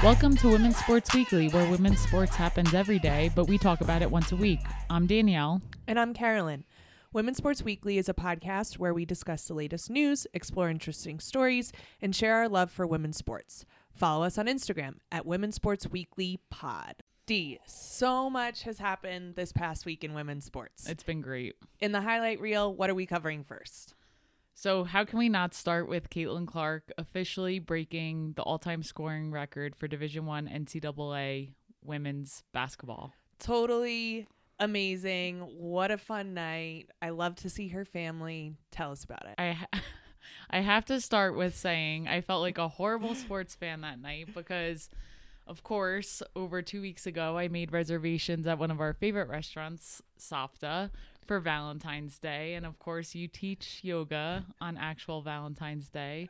Welcome to Women's Sports Weekly, where women's sports happens every day, but we talk about it once a week. I'm Danielle. And I'm Carolyn. Women's Sports Weekly is a podcast where we discuss the latest news, explore interesting stories, and share our love for women's sports. Follow us on Instagram at Women's Sports Weekly Pod. D, so much has happened this past week in women's sports. It's been great. In the highlight reel, what are we covering first? So how can we not start with Caitlin Clark officially breaking the all-time scoring record for Division I NCAA women's basketball? Totally amazing. What a fun night. I love to see her family. Tell us about it. I have to start with saying I felt like a horrible sports fan that night because, of course, over 2 weeks ago, I made reservations at one of our favorite restaurants, Safta, for Valentine's Day. And of course, you teach yoga on actual Valentine's Day.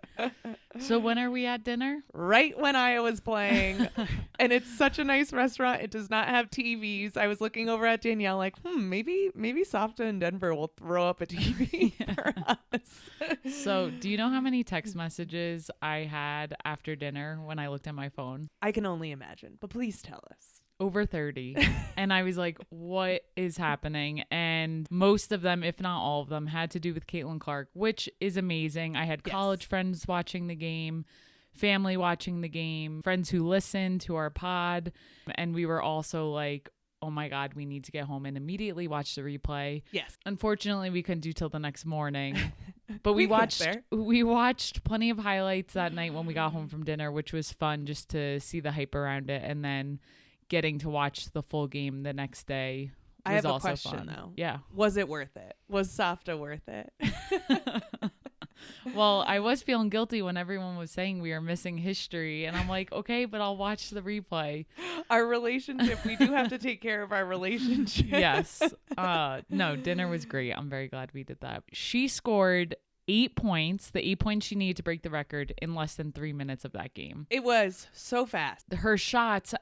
So when are we at dinner? Right when Iowa's playing. And it's such a nice restaurant. It does not have TVs. I was looking over at Danielle like, maybe Safta in Denver will throw up a TV for us. So do you know how many text messages I had after dinner when I looked at my phone? I can only imagine, but please tell us. Over 30. And I was like, what is happening? And most of them, if not all of them, had to do with Caitlin Clark, which is amazing. I had college friends watching the game, family watching the game, friends who listened to our pod. And we were also like, oh my God, we need to get home and immediately watch the replay. Yes. Unfortunately, we couldn't do till the next morning. But we watched plenty of highlights that night when we got home from dinner, which was fun just to see the hype around it. And then getting to watch the full game the next day was I have also a question, fun. though. Yeah. Was it worth it? Was Safta worth it? Well, I was feeling guilty when everyone was saying we are missing history. And I'm like, okay, but I'll watch the replay. Our relationship, we do have to take care of our relationship. Yes. No, dinner was great. I'm very glad we did that. She scored 8 points, the 8 points she needed to break the record in less than 3 minutes of that game. It was so fast. Her shots,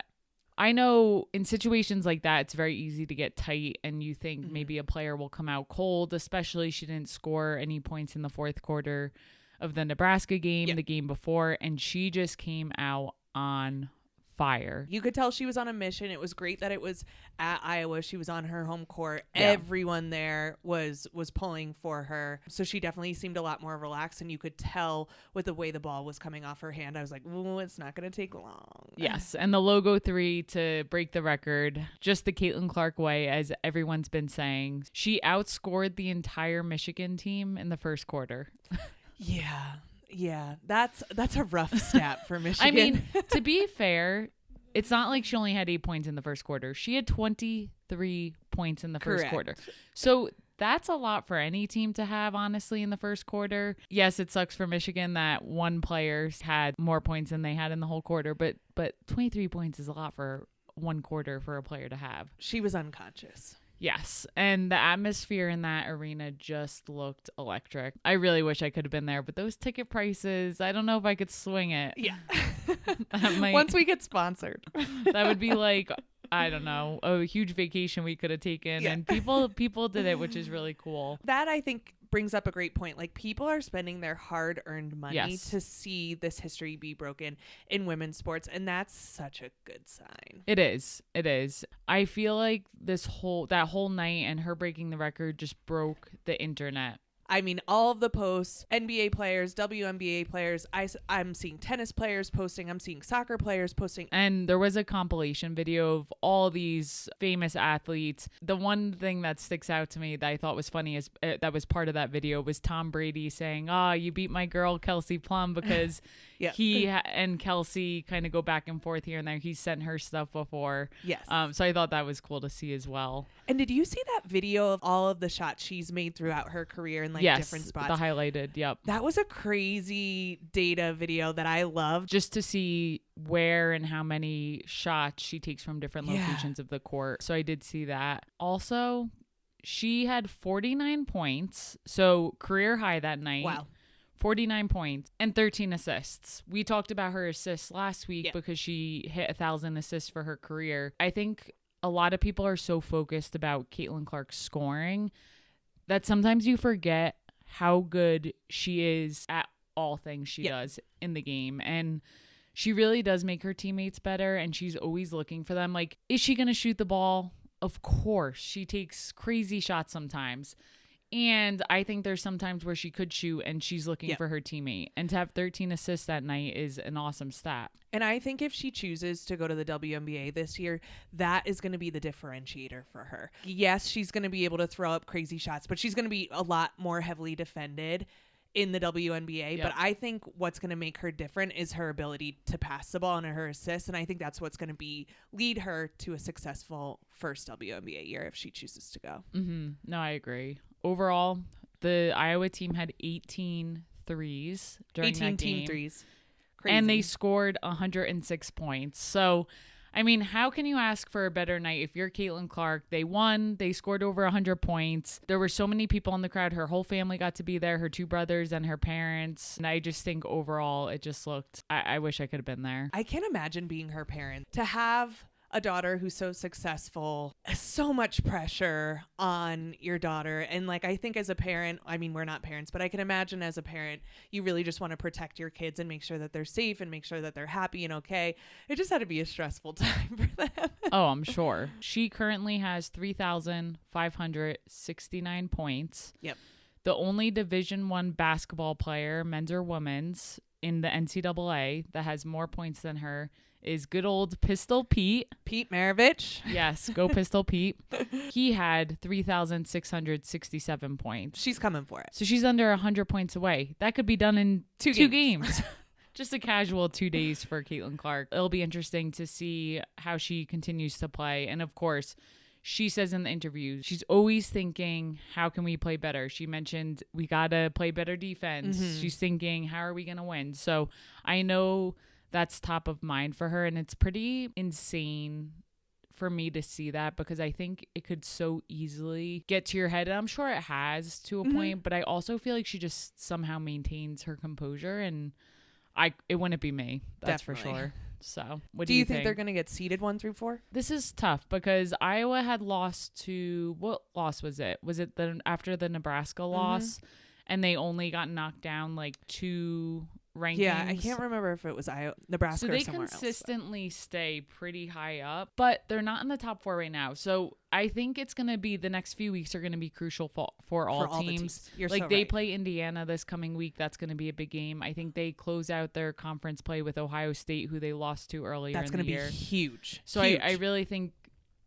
I know in situations like that, it's very easy to get tight and you think maybe a player will come out cold, especially she didn't score any points in the fourth quarter of the Nebraska game, the game before, and she just came out on fire. You could tell she was on a mission. It was great that it was at Iowa. She was on her home court. Yeah. Everyone there was pulling for her. So she definitely seemed a lot more relaxed, and you could tell with the way the ball was coming off her hand. I was like, ooh, it's not going to take long. Yes, and the logo 3 to break the record, just the Caitlin Clark way, as everyone's been saying. She outscored the entire Michigan team in the first quarter. Yeah, that's a rough stat for Michigan. I mean, to be fair, it's not like she only had 8 points in the first quarter. She had 23 points in the first quarter. So that's a lot for any team to have, honestly, in the first quarter. Yes, it sucks for Michigan that one player had more points than they had in the whole quarter, but 23 points is a lot for one quarter for a player to have. She was unconscious. Yes, and the atmosphere in that arena just looked electric. I really wish I could have been there, but those ticket prices, I don't know if I could swing it. Yeah. Once we get sponsored. That would be like, I don't know, a huge vacation we could have taken. Yeah. And people did it, which is really cool. That, I think, brings up a great point. Like, people are spending their hard-earned money to see this history be broken in women's sports, and that's such a good sign. It is. I feel like that whole night and her breaking the record just broke the internet. I mean, all of the posts, NBA players, WNBA players, I'm seeing tennis players posting, I'm seeing soccer players posting. And there was a compilation video of all these famous athletes. The one thing that sticks out to me that I thought was funny is that was part of that video was Tom Brady saying, you beat my girl, Kelsey Plum, because he and Kelsey kind of go back and forth here and there. He's sent her stuff before. Yes. So I thought that was cool to see as well. And did you see that video of all of the shots she's made throughout her career in different spots? The highlighted, yep. That was a crazy data video that I loved. Just to see where and how many shots she takes from different locations of the court. So I did see that. Also, she had 49 points, so career high that night. Wow. 49 points and 13 assists. We talked about her assists last week because she hit 1,000 assists for her career. I think a lot of people are so focused about Caitlin Clark's scoring that sometimes you forget how good she is at all things she does in the game. And she really does make her teammates better, and she's always looking for them. Like, is she going to shoot the ball? Of course. She takes crazy shots sometimes. And I think there's sometimes where she could shoot and she's looking for her teammate. And to have 13 assists that night is an awesome stat. And I think if she chooses to go to the WNBA this year, that is going to be the differentiator for her. Yes, she's going to be able to throw up crazy shots, but she's going to be a lot more heavily defended in the WNBA. But I think what's going to make her different is her ability to pass the ball and her assists. And I think that's what's going to lead her to a successful first WNBA year if she chooses to go. Mm-hmm. No, I agree. Overall, the Iowa team had 18 threes during that game. 18 team threes. Crazy. And they scored 106 points. So, I mean, how can you ask for a better night if you're Caitlin Clark? They won. They scored over 100 points. There were so many people in the crowd. Her whole family got to be there, her 2 brothers and her parents. And I just think overall it just looked, I wish I could have been there. I can't imagine being her parent. To have a daughter who's so successful, so much pressure on your daughter. And like, I think as a parent, I mean, we're not parents, but I can imagine as a parent, you really just want to protect your kids and make sure that they're safe and make sure that they're happy and okay. It just had to be a stressful time for them. Oh, I'm sure. She currently has 3,569 points. Yep. The only Division I basketball player, men's or women's, in the NCAA that has more points than her is good old Pistol Pete. Pete Maravich. Yes, go Pistol Pete. He had 3,667 points. She's coming for it. So she's under 100 points away. That could be done in two games. Just a casual 2 days for Caitlin Clark. It'll be interesting to see how she continues to play. And of course, she says in the interview, she's always thinking, how can we play better? She mentioned we got to play better defense. Mm-hmm. She's thinking, how are we going to win? So I know that's top of mind for her. And it's pretty insane for me to see that because I think it could so easily get to your head. And I'm sure it has to a point, but I also feel like she just somehow maintains her composure and it wouldn't be me. That's Definitely. For sure. So what do you think they're going to get seeded 1 through 4? This is tough because Iowa had lost to, what loss was it? Was it after the Nebraska loss and they only got knocked down like 2 rankings? Yeah, I can't remember if it was Nebraska or somewhere else. So they consistently stay pretty high up, but they're not in the top 4 right now. So I think it's going to be the next few weeks are going to be crucial for all teams. You're like so they right. play Indiana this coming week. That's going to be a big game. I think they close out their conference play with Ohio State, who they lost to earlier in the year. That's going to be huge. So huge. I really think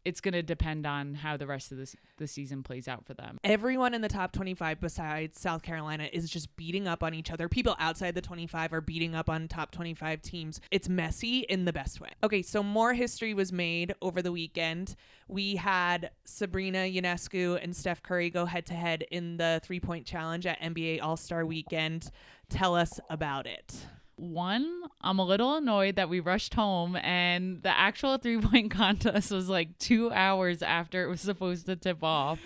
it's going to depend on how the rest of the season plays out for them. Everyone in the top 25 besides South Carolina is just beating up on each other. People outside the 25 are beating up on top 25 teams. It's messy in the best way. Okay, so more history was made over the weekend. We had Sabrina, Ionescu, and Steph Curry go head-to-head in the 3-point challenge at NBA All-Star Weekend. Tell us about it. One, I'm a little annoyed that we rushed home and the actual 3-point contest was like 2 hours after it was supposed to tip off.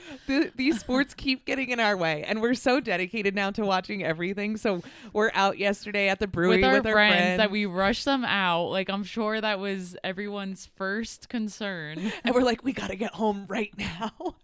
These sports keep getting in our way, and we're so dedicated now to watching everything. So we're out yesterday at the brewery with our friends that we rushed them out. Like, I'm sure that was everyone's first concern. And we're like, we got to get home right now.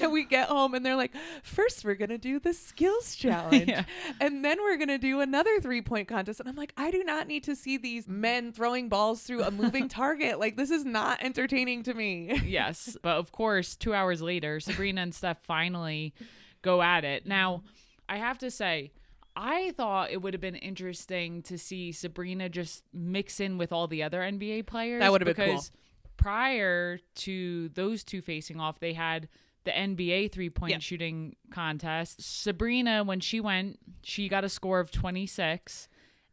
And we get home and they're like, first we're going to do the skills challenge. Yeah. And then we're going to do another 3-point contest. And I'm like, I do not need to see these men throwing balls through a moving target. Like, this is not entertaining to me. Yes. But of course, 2 hours later, Sabrina and Steph finally go at it. Now, I have to say, I thought it would have been interesting to see Sabrina just mix in with all the other NBA players. That would have been cool. Because prior to those two facing off, they had the NBA 3-point shooting contest. Sabrina, when she went, she got a score of 26.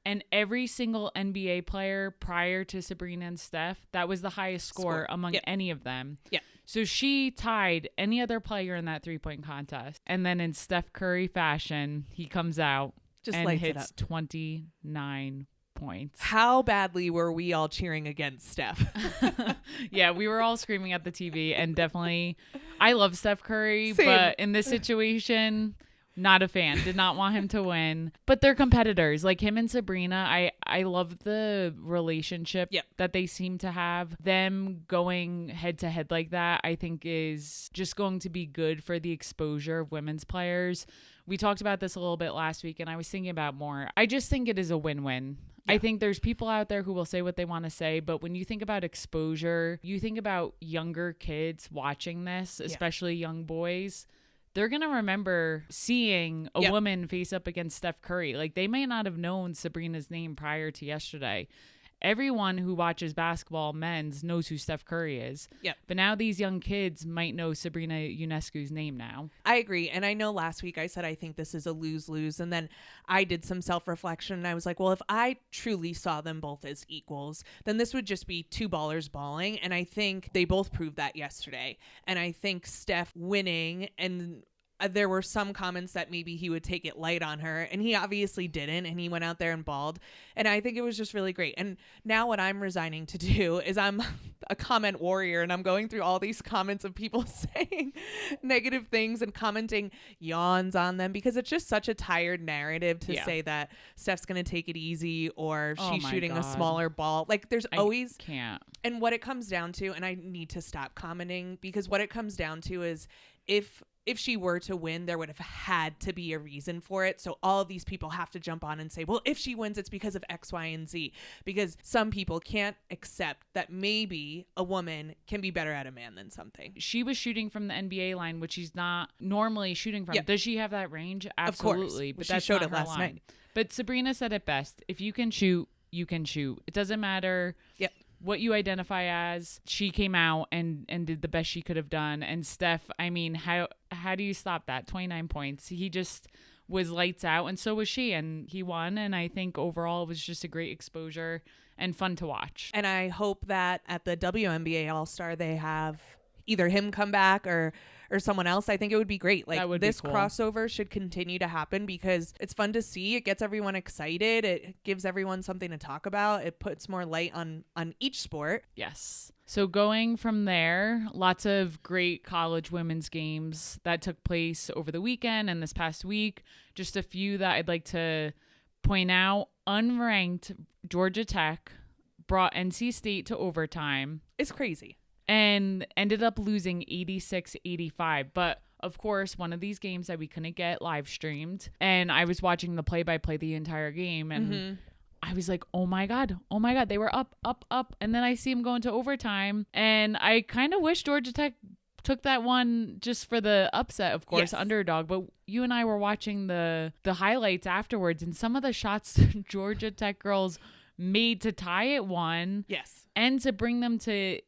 And every single NBA player prior to Sabrina and Steph, that was the highest score among any of them. Yeah. So she tied any other player in that 3-point contest. And then in Steph Curry fashion, he comes out and hits 29 points. How badly were we all cheering against Steph? Yeah, we were all screaming at the TV, and definitely I love Steph Curry, Same. But in this situation, not a fan. Did not want him to win. But they're competitors. Like him and Sabrina, I love the relationship that they seem to have. Them going head to head like that, I think is just going to be good for the exposure of women's players. We talked about this a little bit last week, and I was thinking about more. I just think it is a win-win. I think there's people out there who will say what they want to say, but when you think about exposure, you think about younger kids watching this, especially young boys, they're going to remember seeing a woman face up against Steph Curry. Like, they may not have known Sabrina's name prior to yesterday. Everyone who watches basketball men's knows who Steph Curry is. Yep. But now these young kids might know Sabrina Ionescu's name now. I agree. And I know last week I said I think this is a lose-lose. And then I did some self-reflection and I was like, well, if I truly saw them both as equals, then this would just be two ballers balling. And I think they both proved that yesterday. And I think Steph winning, and there were some comments that maybe he would take it light on her, and he obviously didn't, and he went out there and balled. And I think it was just really great. And now what I'm resigning to do is I'm a comment warrior, and I'm going through all these comments of people saying negative things and commenting yawns on them, because it's just such a tired narrative to say that Steph's going to take it easy, or she's shooting a smaller ball. Like, there's always can't. And what it comes down to, and I need to stop commenting, because what it comes down to is if she were to win, there would have had to be a reason for it. So all of these people have to jump on and say, well, if she wins, it's because of X, Y, and Z. Because some people can't accept that maybe a woman can be better at a man than something. She was shooting from the NBA line, which she's not normally shooting from. Yep. Does she have that range? Absolutely. Of course. But she showed it last night. But Sabrina said it best. If you can shoot, you can shoot. It doesn't matter. Yep. What you identify as. She came out and did the best she could have done. And Steph, I mean, how do you stop that? 29 points. He just was lights out, and so was she, and he won. And I think overall it was just a great exposure and fun to watch. And I hope that at the WNBA All-Star they have either him come back or someone else. I think it would be great. Like, this cool crossover should continue to happen, because it's fun to see. It gets everyone excited. It gives everyone something to talk about. It puts more light on each sport. Yes. So going from there, lots of great college women's games that took place over the weekend and this past week. Just a few that I'd like to point out. Unranked Georgia Tech brought NC State to overtime. It's crazy. And ended up losing 86-85. But of course, one of these games that we couldn't get live streamed. And I was watching the play-by-play the entire game. And I was like, oh my God. They were up. And then I see them go into overtime. And I kind of wish Georgia Tech took that one just for the upset, of course, underdog. But you and I were watching the highlights afterwards. And some of the shots the Georgia Tech girls made to tie it one. Yes. And to bring them to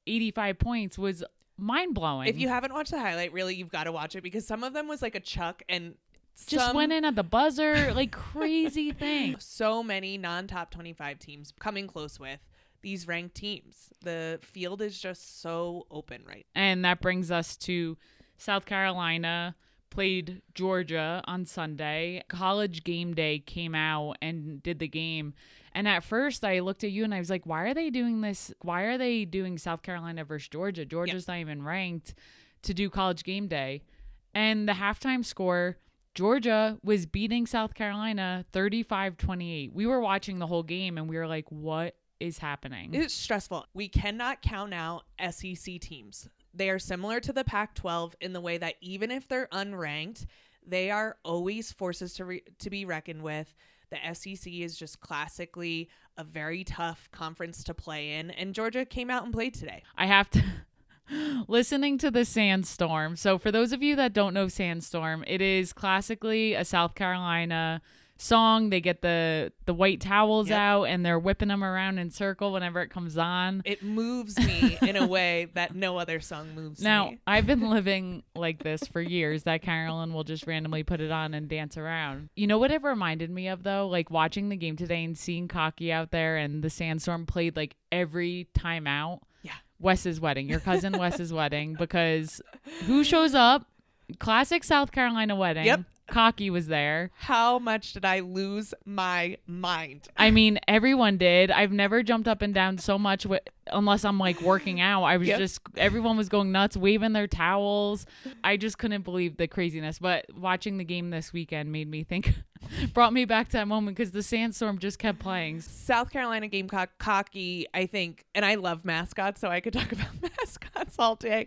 85 points was mind-blowing. If you haven't watched the highlight, really, you've got to watch it, because some of them was like a chuck and just went in at the buzzer, like crazy thing. So many non-top 25 teams coming close with these ranked teams. The field is just so open right now. And that brings us to South Carolina played Georgia on Sunday. College Game Day came out and did the game. And at first I looked at you and I was like, why are they doing this? Why are they doing South Carolina versus Georgia? Georgia's not even ranked to do College Game Day. And the halftime score, Georgia was beating South Carolina 35-28. We were watching the whole game and we were like, what is happening? It's stressful. We cannot count out SEC teams. They are similar to the Pac-12 in the way that even if they're unranked, they are always forces to be reckoned with. The SEC is just classically a very tough conference to play in, and Georgia came out and played today. I have to listening to the Sandstorm. So for those of you that don't know Sandstorm, it is classically a South Carolina song. They get the white towels out and they're whipping them around in circle whenever it comes on. It moves me in a way that no other song moves me. Now, I've been living like this for years, that Carolyn will just randomly put it on and dance around. You know what it reminded me of, though? Like watching the game today and seeing Cocky out there, and the Sandstorm played like every time out. Yeah. Wes's wedding, your cousin Wes's wedding, because who shows up? Classic South Carolina wedding. Yep. Cocky was there. How much did I lose my mind? I mean, everyone did. I've never jumped up and down so much unless I'm like working out. I was just, everyone was going nuts, waving their towels. I just couldn't believe the craziness. But watching the game this weekend made me think, brought me back to that moment, because the Sandstorm just kept playing. South Carolina Gamecock, Cocky, I think, and I love mascots, so I could talk about mascots all day.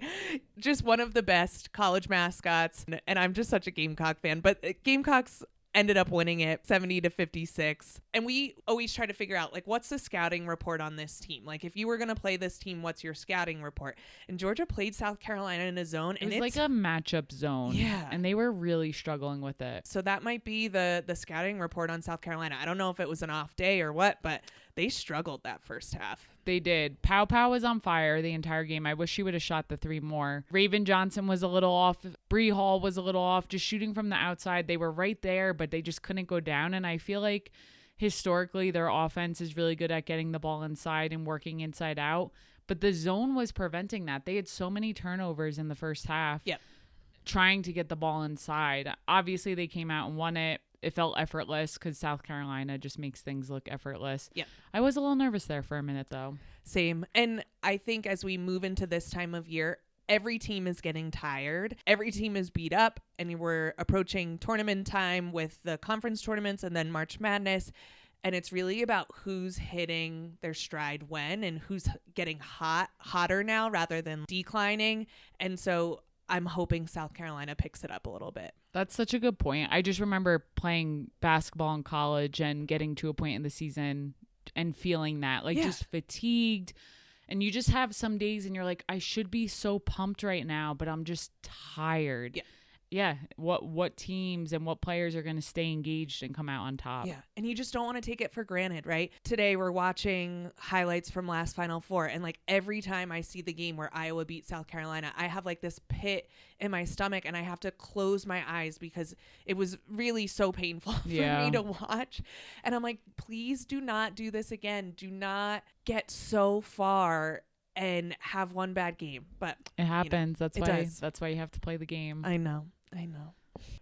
Just one of the best college mascots, and I'm just such a Gamecock fan. But Gamecocks ended up winning it 70-56. And we always try to figure out, like, what's the scouting report on this team? Like, if you were going to play this team, what's your scouting report? And Georgia played South Carolina in a zone. It was like a matchup zone. Yeah. And they were really struggling with it. So that might be the scouting report on South Carolina. I don't know if it was an off day or what, but they struggled that first half. They did. Pow Pow was on fire the entire game. I wish she would have shot the 3 more. Raven Johnson was a little off. Bree Hall was a little off. Just shooting from the outside. They were right there, but they just couldn't go down. And I feel like historically their offense is really good at getting the ball inside and working inside out. But the zone was preventing that. They had so many turnovers in the first half. Yep. Trying to get the ball inside. Obviously, they came out and won it. It felt effortless because South Carolina just makes things look effortless. Yeah. I was a little nervous there for a minute, though. Same. And I think as we move into this time of year, every team is getting tired. Every team is beat up, and we're approaching tournament time with the conference tournaments and then March Madness. And it's really about who's hitting their stride when and who's getting hotter now rather than declining. And so I'm hoping South Carolina picks it up a little bit. That's such a good point. I just remember playing basketball in college and getting to a point in the season and feeling that, like, just fatigued. And you just have some days and you're like, I should be so pumped right now, but I'm just tired. Yeah. What teams and what players are going to stay engaged and come out on top? Yeah. And you just don't want to take it for granted, right? Today we're watching highlights from last Final Four. And like every time I see the game where Iowa beat South Carolina, I have like this pit in my stomach and I have to close my eyes because it was really so painful for me to watch. And I'm like, please do not do this again. Do not get so far and have one bad game. But it happens. You know, that's why you have to play the game. I know.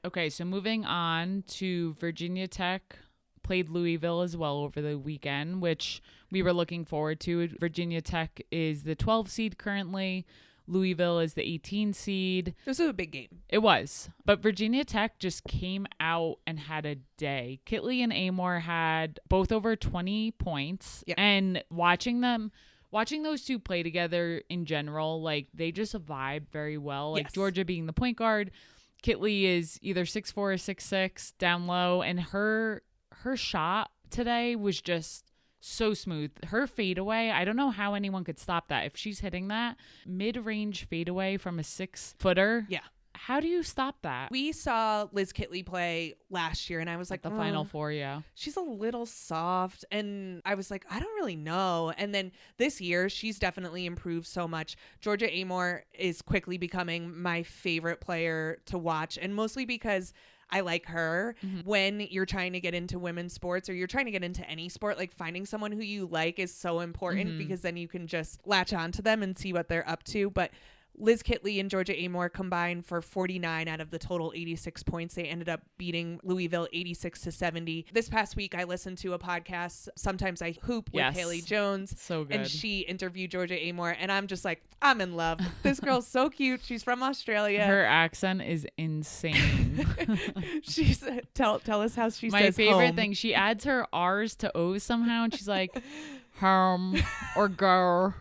Okay, so moving on to Virginia Tech played Louisville as well over the weekend, which we were looking forward to. Virginia Tech is the 12 seed currently. Louisville is the 18 seed. This was a big game. It was. But Virginia Tech just came out and had a day. Kitley and Amor had both over 20 points. Yeah. And watching those two play together in general, like, they just vibe very well. Like, Georgia being the point guard, Kitley is either 6'4" or 6'6", down low, and her shot today was just so smooth. Her fadeaway, I don't know how anyone could stop that. If she's hitting that mid-range fadeaway from a 6-footer, how do you stop that? We saw Liz Kitley play last year, and I was like, the Final Four, she's a little soft. And I was like, I don't really know. And then this year, she's definitely improved so much. Georgia Amoore is quickly becoming my favorite player to watch, and mostly because I like her. When you're trying to get into women's sports or you're trying to get into any sport, like, finding someone who you like is so important because then you can just latch onto them and see what they're up to. But Liz Kitley and Georgia Amoore combined for 49 out of the total 86 points. They ended up beating Louisville 86-70. This past week, I listened to a podcast, Sometimes I Hoop, with Haley Jones. So good. And she interviewed Georgia Amoore, and I'm just like, I'm in love. This girl's so cute. She's from Australia. Her accent is insane. She's tell us how she My says favorite home. thing, she adds her R's to O's somehow, and she's like, home or girl.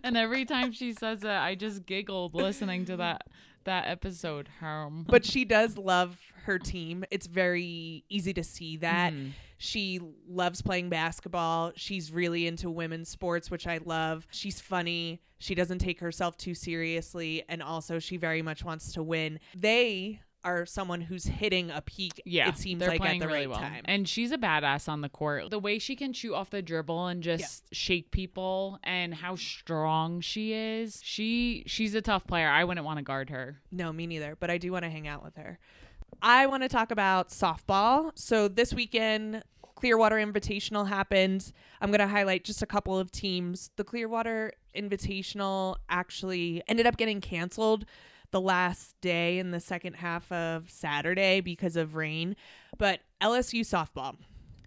And every time she says it, I just giggled listening to that episode. But she does love her team. It's very easy to see that. She loves playing basketball. She's really into women's sports, which I love. She's funny. She doesn't take herself too seriously. And also, she very much wants to win. They are someone who's hitting a peak, it seems like, at the right time. And she's a badass on the court. The way she can shoot off the dribble and just shake people, and how strong she is. She's a tough player. I wouldn't want to guard her. No, me neither. But I do want to hang out with her. I want to talk about softball. So this weekend, Clearwater Invitational happened. I'm going to highlight just a couple of teams. The Clearwater Invitational actually ended up getting canceled the last day in the second half of Saturday because of rain. But LSU Softball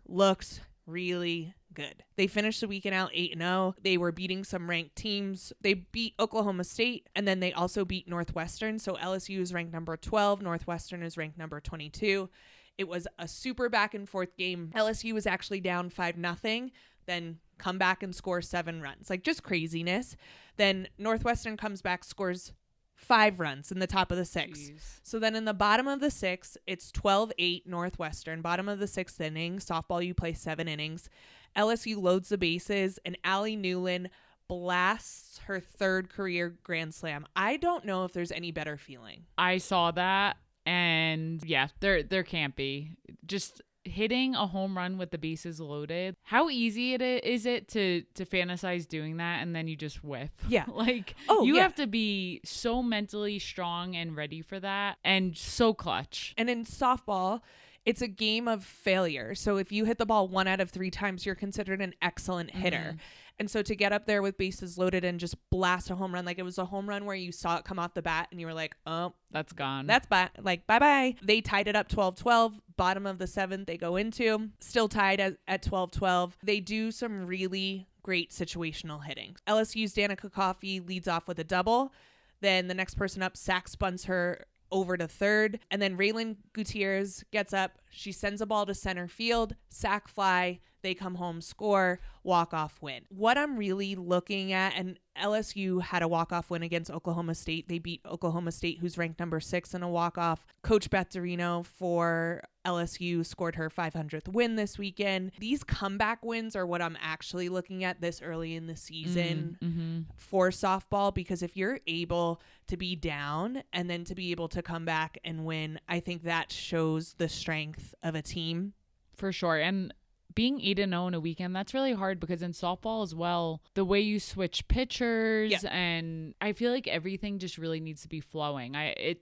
looks really good. They finished the weekend out 8-0. They were beating some ranked teams. They beat Oklahoma State, and then they also beat Northwestern. So LSU is ranked number 12. Northwestern is ranked number 22. It was a super back and forth game. LSU was actually down 5-0, then come back and score 7 runs. Like, just craziness. Then Northwestern comes back, scores 5 runs in the top of the 6th. Jeez. So then in the bottom of the 6th, it's 12-8 Northwestern. Bottom of the 6th inning, softball, you play 7 innings. LSU loads the bases, and Ali Newland blasts her 3rd career grand slam. I don't know if there's any better feeling. I saw that, and yeah, there can't be. Just hitting a home run with the bases loaded. How easy is it to fantasize doing that, and then you just whiff? Yeah. Like, you have to be so mentally strong and ready for that, and so clutch. And in softball, it's a game of failure. So if you hit the ball 1 out of 3 times, you're considered an excellent hitter. Mm-hmm. And so to get up there with bases loaded and just blast a home run, like it was a home run where you saw it come off the bat and you were like, oh, that's gone. That's bye-bye. They tied it up 12-12. Bottom of the 7th they go into. Still tied at 12-12. They do some really great situational hitting. LSU's Danica Coffey leads off with a double. Then the next person up, sack spunts her over to 3rd. And then Raylan Gutierrez gets up. She sends a ball to center field. Sack fly. They come home, score, walk-off win. What I'm really looking at, and LSU had a walk-off win against Oklahoma State. They beat Oklahoma State, who's ranked number 6 in a walk-off. Coach Beth Dorino for LSU scored her 500th win this weekend. These comeback wins are what I'm actually looking at this early in the season for softball, because if you're able to be down and then to be able to come back and win, I think that shows the strength of a team. For sure. And being 8-0 in a weekend, that's really hard, because in softball as well, the way you switch pitchers, and I feel like everything just really needs to be flowing. I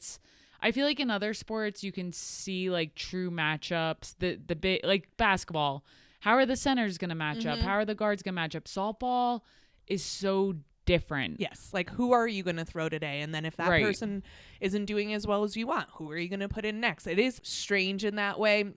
feel like in other sports you can see like true matchups, the big, like basketball. How are the centers going to match up? How are the guards going to match up? Softball is so different. Yes. Like, who are you going to throw today? And then if that person isn't doing as well as you want, who are you going to put in next? It is strange in that way.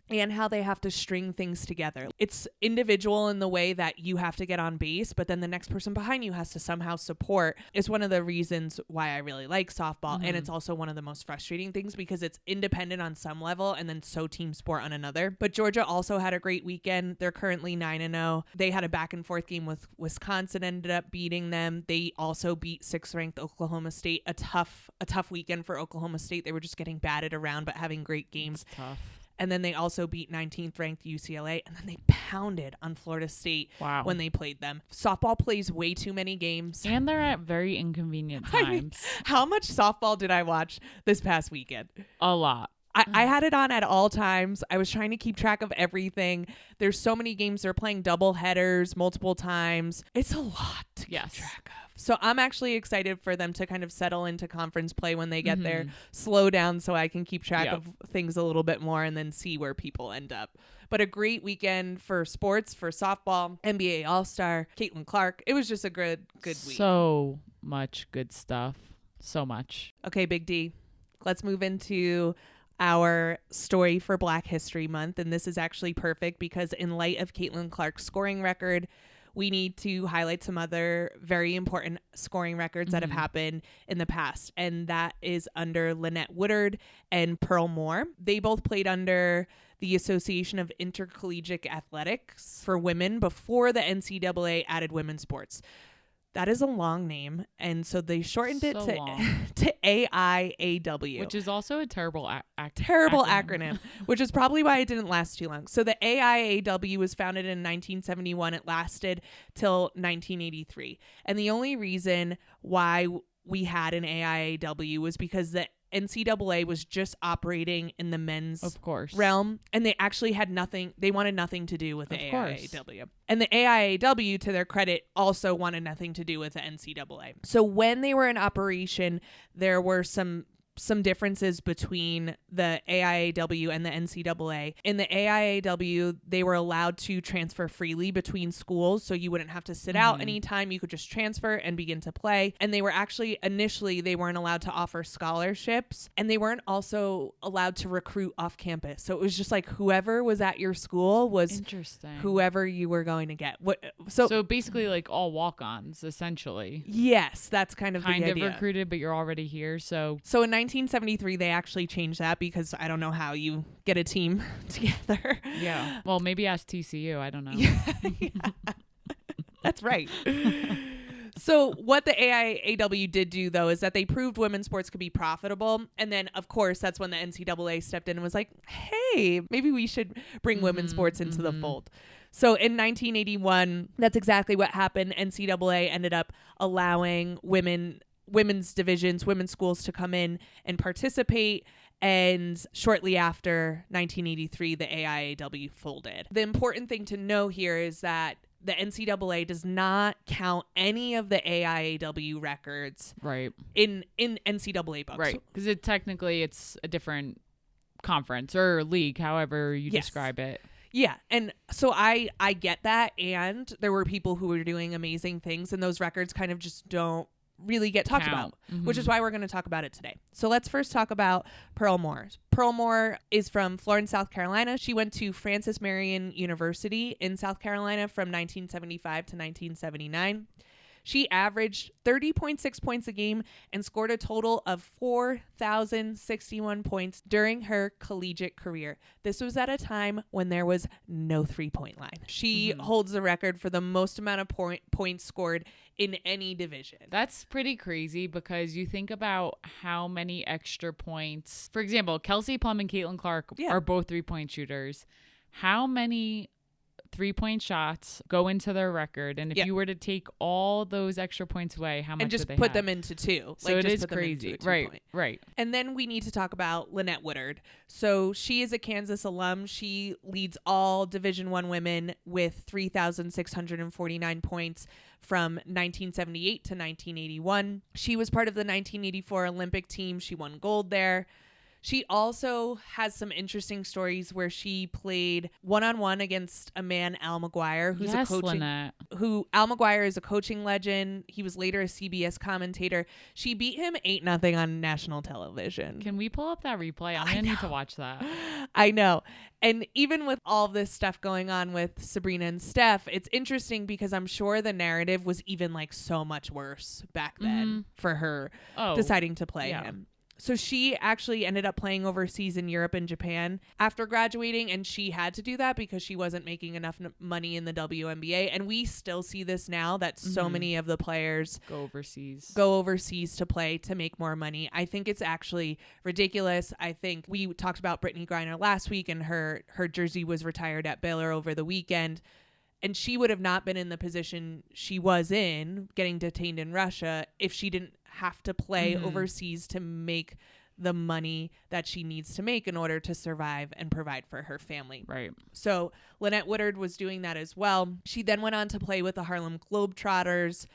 And how they have to string things together. It's individual in the way that you have to get on base, but then the next person behind you has to somehow support. It's one of the reasons why I really like softball. And it's also one of the most frustrating things, because it's independent on some level and then so team sport on another. But Georgia also had a great weekend. They're currently 9-0. They had a back and forth game with Wisconsin, ended up beating them. They also beat 6th ranked Oklahoma State. A tough weekend for Oklahoma State. They were just getting batted around, but having great games. It's tough. And then they also beat 19th ranked UCLA. And then they pounded on Florida State when they played them. Softball plays way too many games. And they're at very inconvenient times. I mean, how much softball did I watch this past weekend? A lot. I had it on at all times. I was trying to keep track of everything. There's so many games. They're playing double headers multiple times. It's a lot to keep track of. So I'm actually excited for them to kind of settle into conference play when they get there, slow down so I can keep track of things a little bit more, and then see where people end up. But a great weekend for sports, for softball, NBA All-Star, Caitlin Clark. It was just a good week. So much good stuff. So much. Okay, Big D, let's move into our story for Black History Month. And this is actually perfect, because in light of Caitlin Clark's scoring record, we need to highlight some other very important scoring records that have happened in the past. And that is under Lynette Woodard and Pearl Moore. They both played under the Association of Intercollegiate Athletics for Women before the NCAA added women's sports. That is a long name, and so they shortened it to AIAW. Which is also a terrible acronym, which is probably why it didn't last too long. So the AIAW was founded in 1971. It lasted till 1983. And the only reason why we had an AIAW was because the NCAA was just operating in the men's realm, and they actually had they wanted nothing to do with the AIAW. And the AIAW, to their credit, also wanted nothing to do with the NCAA. So when they were in operation, there were some differences between the AIAW and the NCAA. In the AIAW, they were allowed to transfer freely between schools, so you wouldn't have to sit out anytime. You could just transfer and begin to play. And they were actually, initially, they weren't allowed to offer scholarships, and they weren't also allowed to recruit off campus. So it was just like whoever was at your school was whoever you were going to get. So basically like all walk-ons, essentially. Yes, that's kind of the idea. Kind of recruited, but you're already here. So in 1973, they actually changed that, because I don't know how you get a team together. Yeah. Well, maybe ask TCU. I don't know. Yeah. That's right. So what the AIAW did do, though, is that they proved women's sports could be profitable. And then, of course, that's when the NCAA stepped in and was like, hey, maybe we should bring women's sports into the fold. So in 1981, that's exactly what happened. NCAA ended up allowing women's divisions, women's schools to come in and participate. And shortly after 1983, the AIAW folded. The important thing to know here is that the NCAA does not count any of the AIAW records in NCAA books. Right. Because it's a different conference or league, however you describe it. Yeah. And so I get that. And there were people who were doing amazing things, and those records kind of just don't really get talked about, which is why we're going to talk about it today. So let's first talk about Pearl Moore. Pearl Moore is from Florence, South Carolina. She went to Francis Marion University in South Carolina from 1975 to 1979. She averaged 30.6 points a game and scored a total of 4,061 points during her collegiate career. This was at a time when there was no three-point line. She holds the record for the most amount of points scored in any division. That's pretty crazy because you think about how many extra points. For example, Kelsey Plum and Caitlin Clark are both three-point shooters. How many three-point shots go into their record, and if you were to take all those extra points away, how much and just would they put have? them into two? So it is crazy. Right. And then we need to talk about Lynette Woodard. So she is a Kansas alum. She leads all Division I women with 3,649 points from 1978 to 1981. She was part of the 1984 Olympic team. She won gold there. She also has some interesting stories where she played one-on-one against a man, Al McGuire, who's a coaching. Lynette. Al McGuire is a coaching legend. He was later a CBS commentator. She beat him 8-0 on national television. Can we pull up that replay? I'm gonna need to watch that. I know. And even with all this stuff going on with Sabrina and Steph, it's interesting because I'm sure the narrative was even like so much worse back then for her deciding to play him. So she actually ended up playing overseas in Europe and Japan after graduating, and she had to do that because she wasn't making enough money in the WNBA. And we still see this now that so many of the players go overseas to play to make more money. I think it's actually ridiculous. I think we talked about Brittany Griner last week, and her jersey was retired at Baylor over the weekend. And she would have not been in the position she was in, getting detained in Russia, if she didn't have to play overseas to make the money that she needs to make in order to survive and provide for her family. Right. So Lynette Woodard was doing that as well. She then went on to play with the Harlem Globetrotters.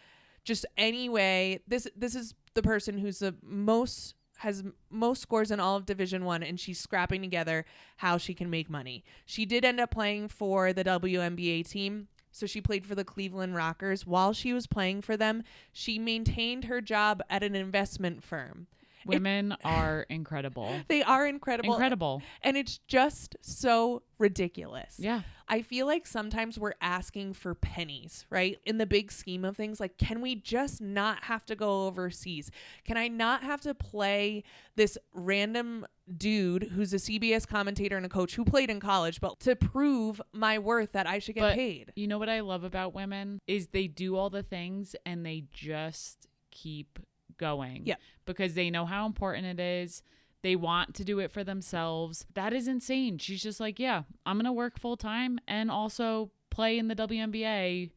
Just anyway, this is the person who's has most scores in all of Division I, and she's scrapping together how she can make money. She did end up playing for the WNBA team. So she played for the Cleveland Rockers. While she was playing for them, she maintained her job at an investment firm. Women are incredible. They are incredible. Incredible. And it's just so ridiculous. Yeah. I feel like sometimes we're asking for pennies, right? In the big scheme of things, like, can we just not have to go overseas? Can I not have to play this random dude who's a CBS commentator and a coach who played in college, but to prove my worth that I should get paid? You know what I love about women is they do all the things and they just keep going. Yeah. Because they know how important it is. They want to do it for themselves. That is insane. She's just like, yeah, I'm going to work full time and also play in the WNBA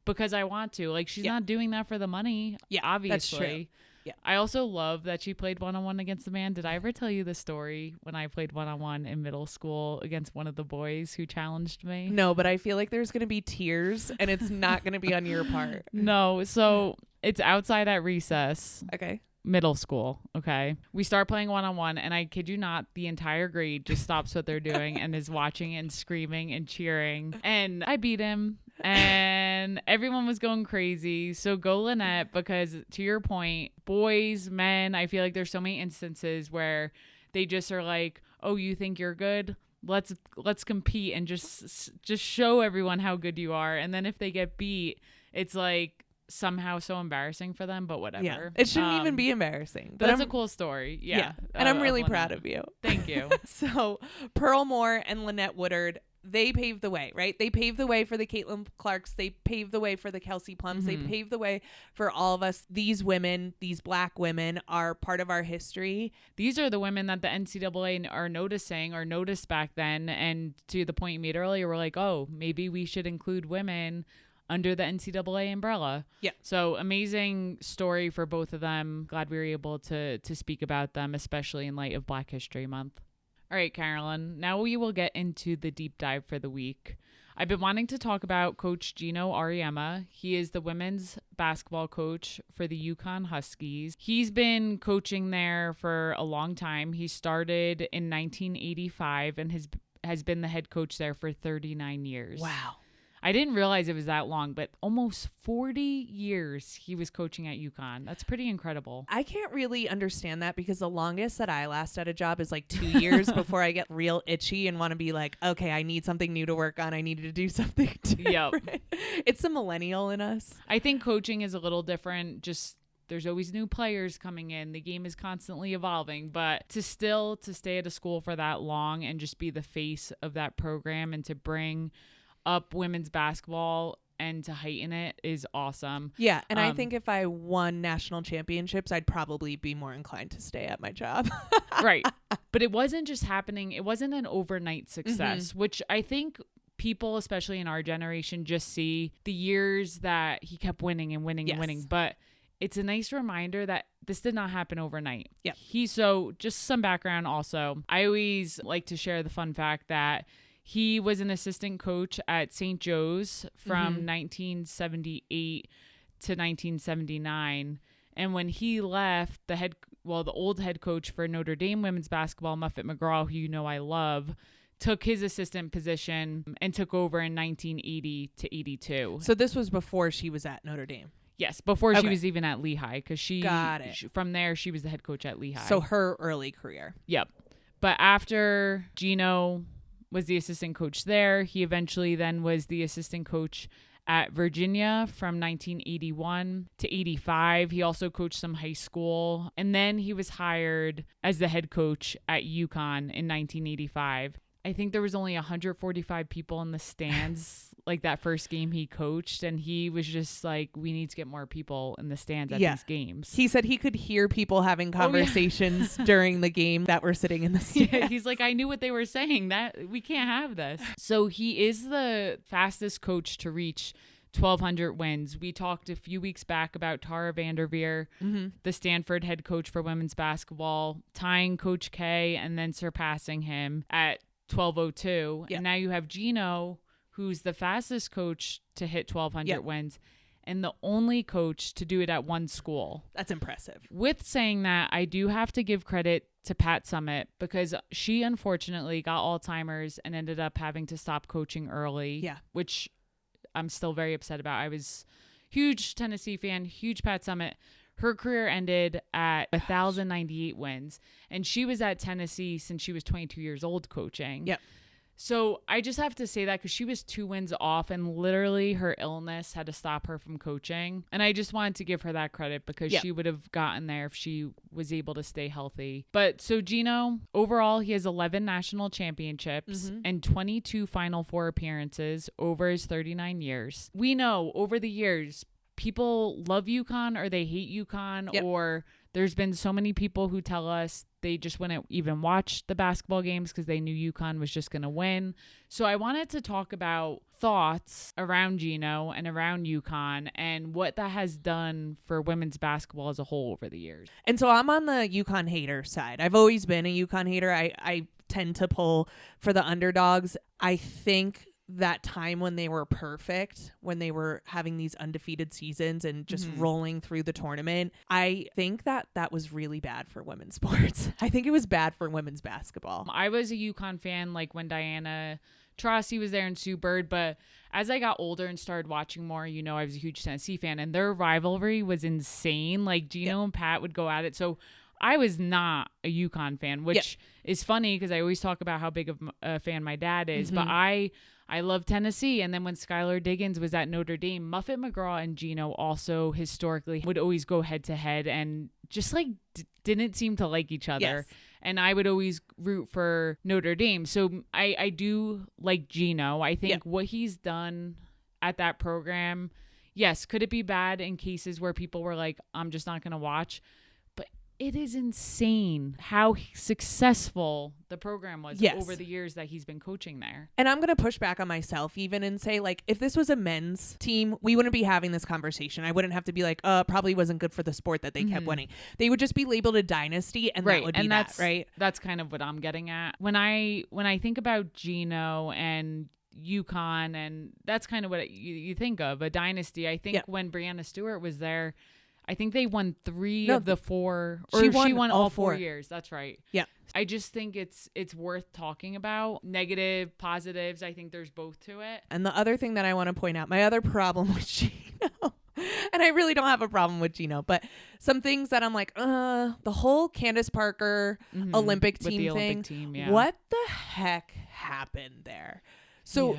because I want to. Like, she's not doing that for the money. Yeah, obviously. That's true. Yeah. I also love that she played one-on-one against the man. Did I ever tell you the story when I played one-on-one in middle school against one of the boys who challenged me? No, but I feel like there's going to be tears and it's not going to be on your part. No. So it's outside at recess. Okay. Middle school. Okay. We start playing one-on-one, and I kid you not, the entire grade just stops what they're doing and is watching and screaming and cheering. And I beat him, and everyone was going crazy. So go Lynette, because to your point, boys, men, I feel like there's so many instances where they just are like, oh, you think you're good? Let's compete and just show everyone how good you are. And then if they get beat, it's like somehow so embarrassing for them, but whatever. Yeah. It shouldn't even be embarrassing. But that's a cool story. Yeah. And I'm really proud of you. Thank you. So Pearl Moore and Lynette Woodard they paved the way, right? They paved the way for the Caitlin Clarks. They paved the way for the Kelsey Plums. They paved the way for all of us. These women, these Black women, are part of our history. These are the women that the NCAA are noticing or noticed back then. And to the point you made earlier, we're like, oh, maybe we should include women under the NCAA umbrella. Yeah. So amazing story for both of them. Glad we were able to speak about them, especially in light of Black History Month. All right, Carolyn, now we will get into the deep dive for the week. I've been wanting to talk about Coach Geno Auriemma. He is the women's basketball coach for the UCONN Huskies. He's been coaching there for a long time. He started in 1985 and has been the head coach there for 39 years. Wow. I didn't realize it was that long, but almost 40 years he was coaching at UConn. That's pretty incredible. I can't really understand that because the longest that I last at a job is like 2 years before I get real itchy and want to be like, okay, I need something new to work on. I need to do something different. Yep. It's the millennial in us. I think coaching is a little different. Just there's always new players coming in. The game is constantly evolving, but to stay at a school for that long and just be the face of that program and to bring up women's basketball and to heighten it is awesome. Yeah, and I think if I won national championships, I'd probably be more inclined to stay at my job. Right. But it wasn't just happening. It wasn't an overnight success, which I think people, especially in our generation, just see the years that he kept winning and winning and winning. But it's a nice reminder that this did not happen overnight. Yeah. So just some background also. I always like to share the fun fact that he was an assistant coach at St. Joe's from 1978 to 1979. And when he left, the old head coach for Notre Dame women's basketball, Muffet McGraw, who you know I love, took his assistant position and took over in 1980 to 82. So this was before she was at Notre Dame? Yes, before she was even at Lehigh, because Got it. From there, she was the head coach at Lehigh. So her early career. Yep. But after Geno was the assistant coach there, he eventually then was the assistant coach at Virginia from 1981 to 85. He also coached some high school. And then he was hired as the head coach at UConn in 1985. I think there was only 145 people in the stands like that first game he coached, and he was just like, we need to get more people in the stands at these games. He said he could hear people having conversations during the game that were sitting in the stands. Yeah, he's like, I knew what they were saying, that we can't have this. So he is the fastest coach to reach 1,200 wins. We talked a few weeks back about Tara Vanderveer, the Stanford head coach for women's basketball, tying Coach K and then surpassing him at 1,202. And now you have Geno, who's the fastest coach to hit 1,200 wins and the only coach to do it at one school. That's impressive. With saying that, I do have to give credit to Pat Summitt because she unfortunately got Alzheimer's and ended up having to stop coaching early, which I'm still very upset about. I was huge Tennessee fan, huge Pat Summitt. Her career ended at 1,098 wins, and she was at Tennessee since she was 22 years old coaching. Yep. So I just have to say that because she was 2 wins off, and literally her illness had to stop her from coaching. And I just wanted to give her that credit because she would have gotten there if she was able to stay healthy. But so Geno, overall, he has 11 national championships and 22 Final Four appearances over his 39 years. We know over the years, people love UConn or they hate UConn, or there's been so many people who tell us they just wouldn't even watch the basketball games because they knew UConn was just going to win. So I wanted to talk about thoughts around Geno and around UConn and what that has done for women's basketball as a whole over the years. And so I'm on the UConn hater side. I've always been a UConn hater. I tend to pull for the underdogs. I think that time when they were perfect, when they were having these undefeated seasons and just rolling through the tournament, I think that was really bad for women's sports. I think it was bad for women's basketball. I was a UConn fan like when Diana Taurasi was there and Sue Bird, but as I got older and started watching more, you know, I was a huge Tennessee fan and their rivalry was insane. Like Geno and Pat would go at it. So I was not a UConn fan, which is funny because I always talk about how big of a fan my dad is, but I love Tennessee. And then when Skylar Diggins was at Notre Dame, Muffet McGraw and Geno also historically would always go head to head and just like didn't seem to like each other. Yes. And I would always root for Notre Dame. So I do like Geno. I think what he's done at that program, yes, could it be bad in cases where people were like, I'm just not going to watch? But it is insane how successful the program was over the years that he's been coaching there. And I'm going to push back on myself even and say, like, if this was a men's team, we wouldn't be having this conversation. I wouldn't have to be like, probably wasn't good for the sport that they kept winning. They would just be labeled a dynasty, and that would be that, right? That's kind of what I'm getting at. When I think about Geno and UConn, and that's kind of what you think of, a dynasty. I think when Breanna Stewart was there, I think they won 3 of the 4, or she won all 4 years. That's right. Yeah. I just think it's worth talking about. Negative, positives. I think there's both to it. And the other thing that I want to point out, my other problem with Geno, and I really don't have a problem with Geno, but some things that I'm like, the whole Candace Parker Olympic team thing. What the heck happened there? So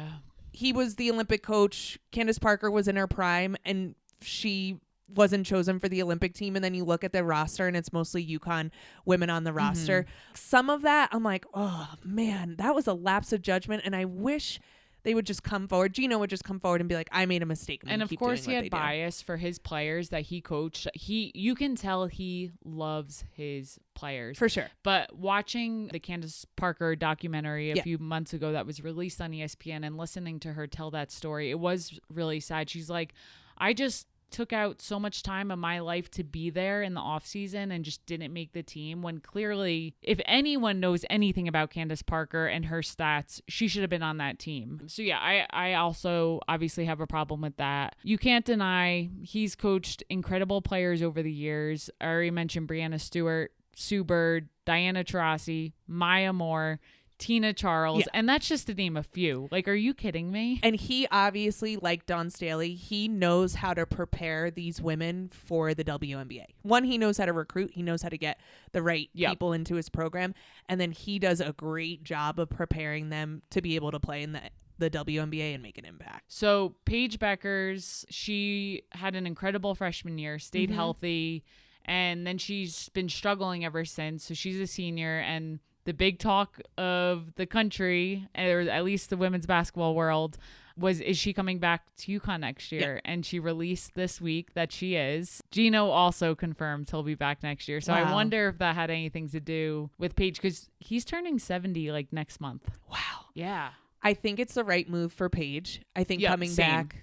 he was the Olympic coach. Candace Parker was in her prime, and she wasn't chosen for the Olympic team. And then you look at the roster, and it's mostly UConn women on the roster. Some of that, I'm like, oh man, that was a lapse of judgment. And I wish they would just come forward. Geno would just come forward and be like, I made a mistake. And of course he had bias for his players that he coached. You can tell he loves his players. For sure. But watching the Candace Parker documentary a few months ago that was released on ESPN and listening to her tell that story, it was really sad. She's like, I just took out so much time of my life to be there in the off season and just didn't make the team, when clearly, if anyone knows anything about Candace Parker and her stats, she should have been on that team. So yeah, I also obviously have a problem with that. You can't deny he's coached incredible players over the years. I already mentioned Breanna Stewart, Sue Bird, Diana Taurasi, Maya Moore, Tina Charles, and that's just to name a few. Like, are you kidding me? And he obviously, like Dawn Staley, he knows how to prepare these women for the WNBA. One, he knows how to recruit. He knows how to get the right people into his program. And then he does a great job of preparing them to be able to play in the WNBA and make an impact. So Paige Beckers, she had an incredible freshman year, stayed healthy, and then she's been struggling ever since. So she's a senior, and the big talk of the country, or at least the women's basketball world, is she coming back to UConn next year? Yeah. And she released this week that she is. Geno also confirmed he'll be back next year. So I wonder if that had anything to do with Paige, because he's turning 70 like next month. Wow. Yeah. I think it's the right move for Paige. I think coming back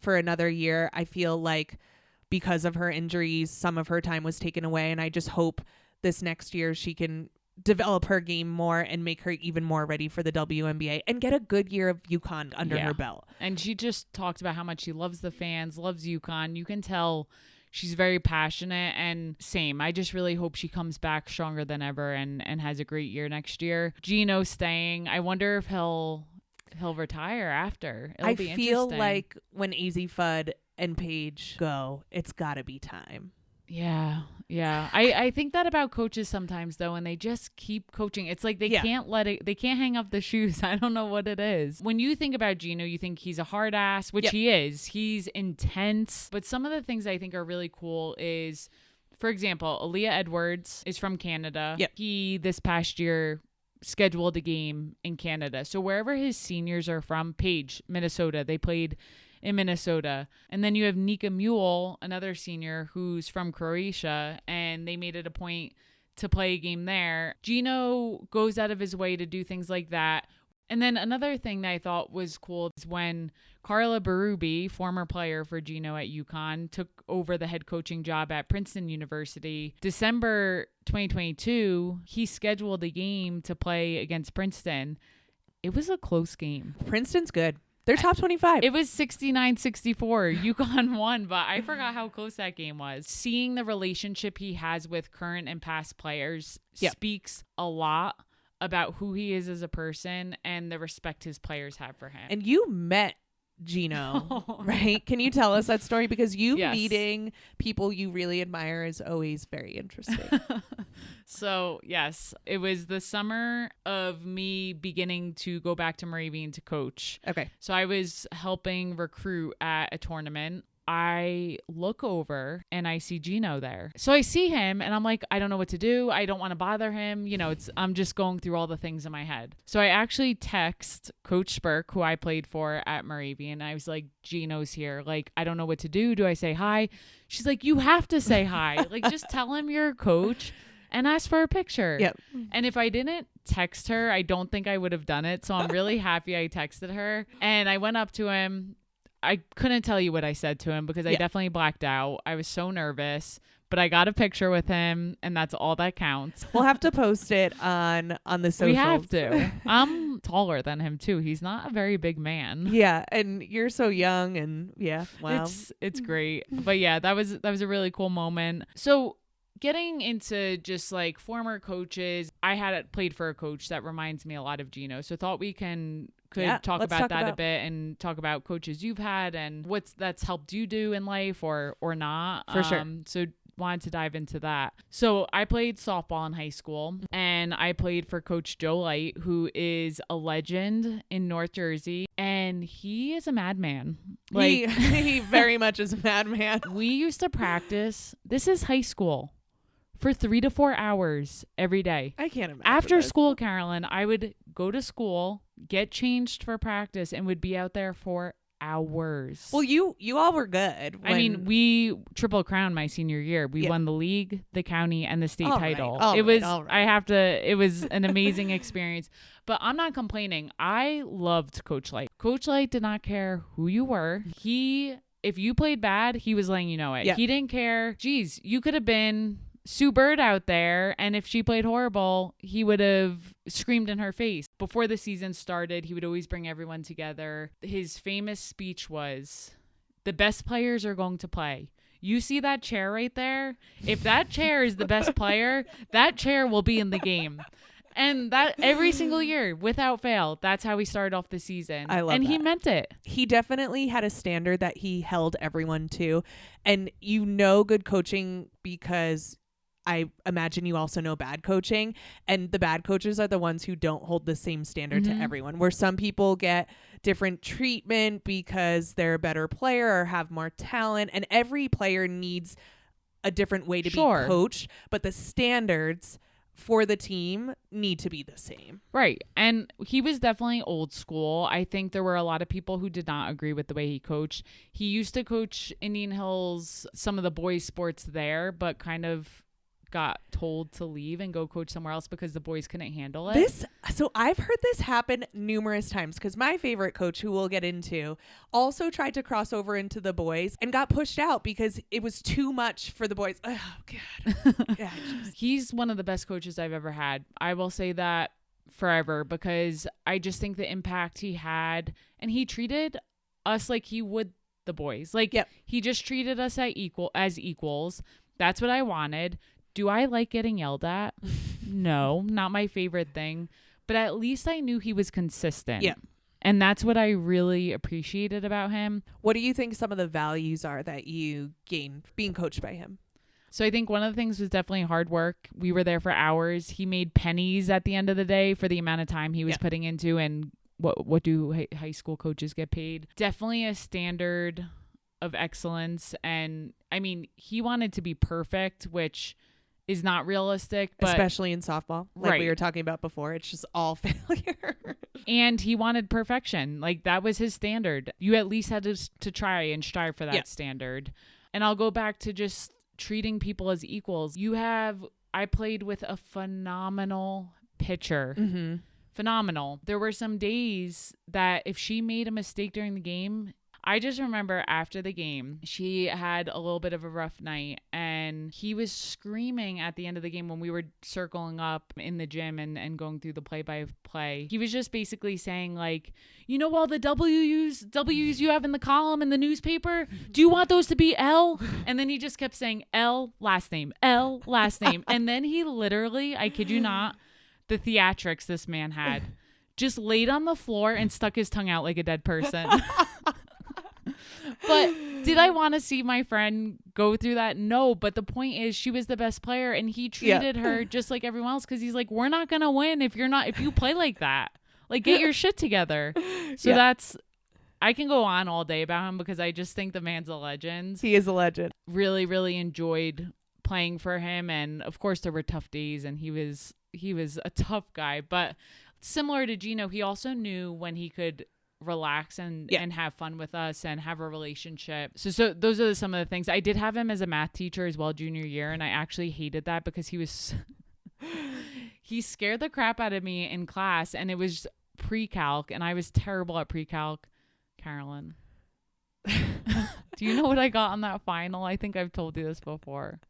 for another year, I feel like because of her injuries, some of her time was taken away. And I just hope this next year she can develop her game more and make her even more ready for the WNBA and get a good year of UConn under her belt. And she just talked about how much she loves the fans, loves UConn. You can tell she's very passionate, and same. I just really hope she comes back stronger than ever and has a great year next year. Geno staying. I wonder if he'll retire after. It'll be interesting. I feel like when AZ Fudd and Paige go, it's got to be time. Yeah. I think that about coaches sometimes, though, and they just keep coaching. It's like they can't hang up the shoes. I don't know what it is. When you think about Geno, you think he's a hard ass, which he is. He's intense. But some of the things I think are really cool is, for example, Aaliyah Edwards is from Canada. Yep. He, this past year, scheduled a game in Canada. So wherever his seniors are from, Paige, Minnesota, they played in Minnesota. And then you have Nika Mule, another senior who's from Croatia, and they made it a point to play a game there. Geno goes out of his way to do things like that. And then another thing that I thought was cool is when Carla Berube, former player for Geno at UConn, took over the head coaching job at Princeton University. December 2022, he scheduled a game to play against Princeton. It was a close game. Princeton's good. They're top 25. It was 69-64. UConn won, but I forgot how close that game was. Seeing the relationship he has with current and past players speaks a lot about who he is as a person and the respect his players have for him. And you met Geno, right? Can you tell us that story? Because meeting people you really admire is always very interesting. So, yes, it was the summer of me beginning to go back to Moravian to coach. Okay. So I was helping recruit at a tournament. I look over and I see Geno there. So I see him and I'm like, I don't know what to do. I don't want to bother him. You know, I'm just going through all the things in my head. So I actually text Coach Spurk, who I played for at Moravian. I was like, Geno's here. Like, I don't know what to do. Do I say hi? She's like, you have to say hi. Like, just tell him you're a coach and ask for a picture. Yep. And if I didn't text her, I don't think I would have done it. So I'm really happy I texted her. And I went up to him. I couldn't tell you what I said to him because I definitely blacked out. I was so nervous, but I got a picture with him and that's all that counts. We'll have to post it on the socials. We have to. I'm taller than him too. He's not a very big man. Yeah, and you're so young and wow. It's great. But yeah, that was a really cool moment. So getting into just like former coaches, I had played for a coach that reminds me a lot of Geno. So thought we could talk about that a bit and talk about coaches you've had and that's helped you do in life or not. For sure. So wanted to dive into that. So I played softball in high school and I played for Coach Joe Light, who is a legend in North Jersey, and he is a madman. Like he very much is a madman. We used to practice. This is high school. For 3 to 4 hours every day. I can't imagine. After school, Carolyn, I would go to school, get changed for practice, and would be out there for hours. Well, you all were good. I mean, we triple crowned my senior year. We won the league, the county, and the state title. It was an amazing experience. But I'm not complaining. I loved Coach Light. Coach Light did not care who you were. If you played bad, he was letting you know it. Yeah. He didn't care. Geez, you could have been Sue Bird out there, and if she played horrible, he would have screamed in her face. Before the season started, he would always bring everyone together. His famous speech was, the best players are going to play. You see that chair right there? If that chair is the best player, that chair will be in the game. And that every single year, without fail, that's how he started off the season. I love that. And he meant it. He definitely had a standard that he held everyone to. And good coaching because I imagine you also know bad coaching, and the bad coaches are the ones who don't hold the same standard to everyone, where some people get different treatment because they're a better player or have more talent, and every player needs a different way to be coached, but the standards for the team need to be the same. Right. And he was definitely old school. I think there were a lot of people who did not agree with the way he coached. He used to coach Indian Hills, some of the boys' sports there, but kind of got told to leave and go coach somewhere else because the boys couldn't handle it. So I've heard this happen numerous times because my favorite coach, who we'll get into, also tried to cross over into the boys and got pushed out because it was too much for the boys. Oh, God. Yeah, he's one of the best coaches I've ever had. I will say that forever because I just think the impact he had, and he treated us like he would the boys. Like, he just treated us as equals. That's what I wanted. Do I like getting yelled at? No, not my favorite thing. But at least I knew he was consistent. Yeah. And that's what I really appreciated about him. What do you think some of the values are that you gained being coached by him? So I think one of the things was definitely hard work. We were there for hours. He made pennies at the end of the day for the amount of time he was putting into, and what do high school coaches get paid? Definitely a standard of excellence. And I mean, he wanted to be perfect, which is not realistic, but especially in softball, like we were talking about before. It's just all failure. And he wanted perfection. Like, that was his standard. You at least had to try and strive for that standard. And I'll go back to just treating people as equals. I played with a phenomenal pitcher. Mm-hmm. Phenomenal. There were some days that if she made a mistake during the game, I just remember after the game, she had a little bit of a rough night, and he was screaming at the end of the game when we were circling up in the gym and going through the play-by-play. He was just basically saying, like, all the W's you have in the column in the newspaper? Do you want those to be L? And then he just kept saying L, last name, L, last name. And then he literally, I kid you not, the theatrics this man had, just laid on the floor and stuck his tongue out like a dead person. But did I want to see my friend go through that? No. But the point is, she was the best player, and he treated her just like everyone else, because he's like, we're not going to win if you play like that. Like, get your shit together. So I can go on all day about him because I just think the man's a legend. He is a legend. Really, really enjoyed playing for him. And of course there were tough days and he was a tough guy, but similar to Geno, he also knew when he could relax and have fun with us and have a relationship. So those are some of the things. I did have him as a math teacher as well junior year, and I actually hated that because he scared the crap out of me in class, and it was pre-calc, and I was terrible at pre-calc. Carolyn, do you know what I got on that final? I think I've told you this before.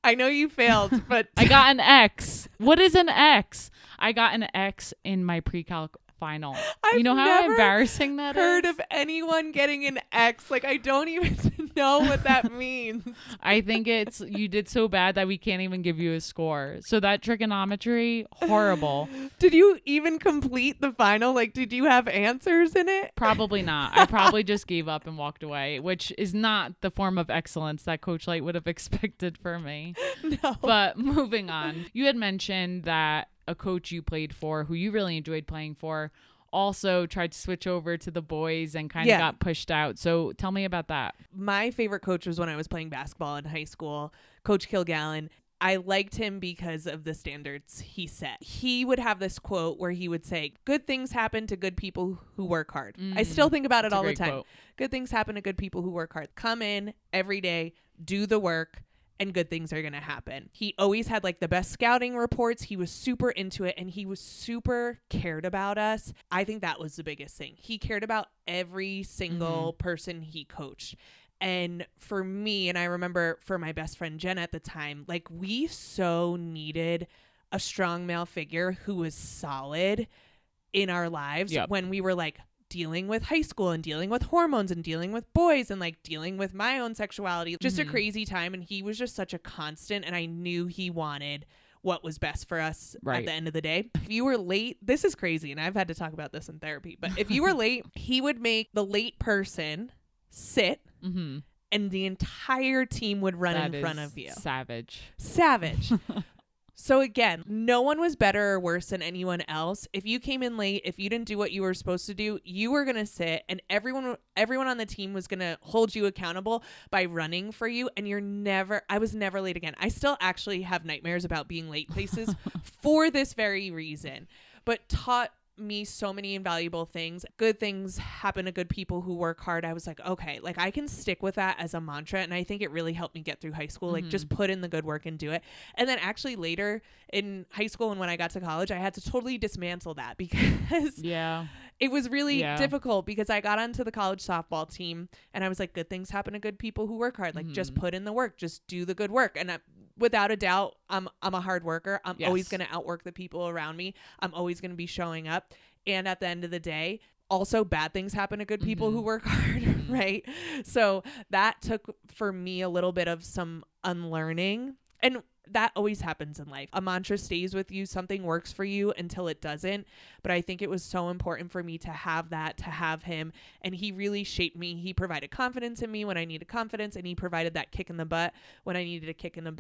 I know you failed, but I got an X. What is an X? I got an X in my pre-calc final. You know how embarrassing that is? I've heard of anyone getting an X. Like, I don't even know what that means. I think it's you did so bad that we can't even give you a score. So that trigonometry, horrible. Did you even complete the final? Like, did you have answers in it? Probably not. I probably just gave up and walked away, which is not the form of excellence that Coach Light would have expected for me. No. But moving on, you had mentioned that a coach you played for who you really enjoyed playing for also tried to switch over to the boys and kind of got pushed out. So tell me about that. My favorite coach was when I was playing basketball in high school, Coach Kilgallen. I liked him because of the standards he set. He would have this quote where he would say, good things happen to good people who work hard. I still think about it all the time. Quote. Good things happen to good people who work hard. Come in every day, do the work, and good things are going to happen. He always had like the best scouting reports. He was super into it and he was super cared about us. I think that was the biggest thing. He cared about every single person he coached. And for me, and I remember for my best friend Jen at the time, like we so needed a strong male figure who was solid in our lives when we were like dealing with high school and dealing with hormones and dealing with boys and like dealing with my own sexuality. Just a crazy time. And he was just such a constant. And I knew he wanted what was best for us at the end of the day. If you were late, this is crazy. And I've had to talk about this in therapy. But if you were late, he would make the late person sit and the entire team would run in front of you. Savage. So again, no one was better or worse than anyone else. If you came in late, if you didn't do what you were supposed to do, you were going to sit and everyone on the team was going to hold you accountable by running for you. And I was never late again. I still actually have nightmares about being late places for this very reason, but taught me so many invaluable things. Good things happen to good people who work hard. I was like, okay, like I can stick with that as a mantra. And I think it really helped me get through high school. Like just put in the good work and do it. And then actually later in high school and when I got to college, I had to totally dismantle that because it was really difficult because I got onto the college softball team and I was like, good things happen to good people who work hard. Like just put in the work, just do the good work. And without a doubt, I'm a hard worker. I'm always going to outwork the people around me. I'm always going to be showing up. And at the end of the day, also bad things happen to good people who work hard, right? So that took for me a little bit of some unlearning. And that always happens in life. A mantra stays with you. Something works for you until it doesn't. But I think it was so important for me to have that, to have him. And he really shaped me. He provided confidence in me when I needed confidence. And he provided that kick in the butt when I needed a kick in the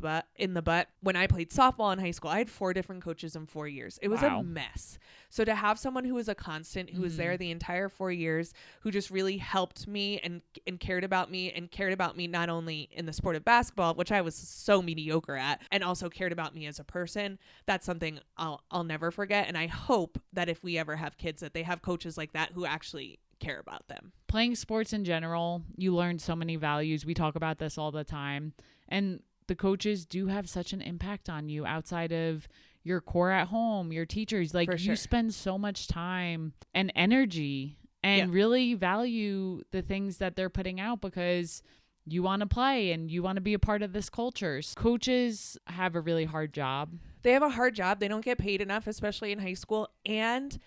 butt. When I played softball in high school, I had 4 different coaches in 4 years. It was a mess. So to have someone who was a constant, who was there the entire 4 years, who just really helped me and cared about me not only in the sport of basketball, which I was so mediocre at, and also cared about me as a person, that's something I'll never forget. And I hope that if we ever have kids, that they have coaches like that who actually care about them. Playing sports in general, you learn so many values. We talk about this all the time. And the coaches do have such an impact on you outside of your core at home, your teachers. Like you spend so much time and energy and really value the things that they're putting out because you want to play and you want to be a part of this culture. Coaches have a really hard job. They have a hard job. They don't get paid enough, especially in high school. And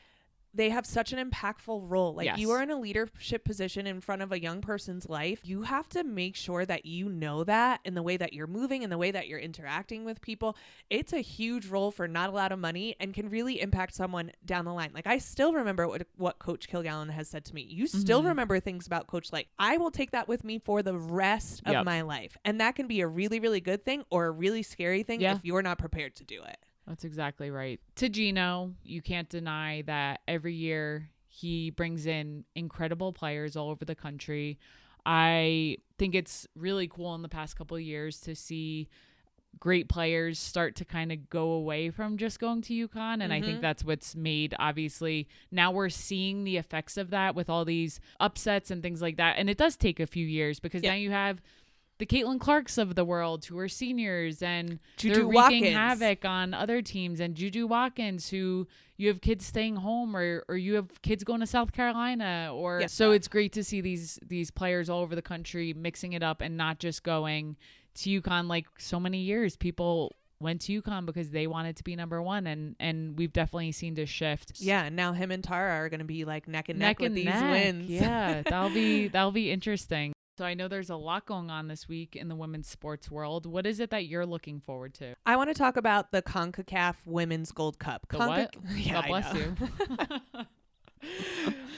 they have such an impactful role. Like you are in a leadership position in front of a young person's life. You have to make sure that you know that in the way that you're moving and the way that you're interacting with people. It's a huge role for not a lot of money and can really impact someone down the line. Like I still remember what Coach Kilgallen has said to me. You still remember things about Coach Light. I will take that with me for the rest of my life. And that can be a really, really good thing or a really scary thing if you're not prepared to do it. That's exactly right. To Geno, you can't deny that every year He brings in incredible players all over the country. I think it's really cool in the past couple of years to see great players start to kind of go away from just going to UConn. And I think that's what's made, obviously, now we're seeing the effects of that with all these upsets and things like that. And it does take a few years because now you have the Caitlin Clarks of the world who are seniors and they're wreaking havoc on other teams, and Juju Watkins, who you have kids staying home or you have kids going to South Carolina so it's great to see these players all over the country mixing it up and not just going to UConn like so many years. People went to UConn because they wanted to be number one, and we've definitely seen this shift. Yeah, and now him and Tara are going to be like neck and neck with these wins. Yeah, that'll be interesting. So I know there's a lot going on this week in the women's sports world. What is it that you're looking forward to? I want to talk about the CONCACAF Women's Gold Cup. What? Yeah, God bless you.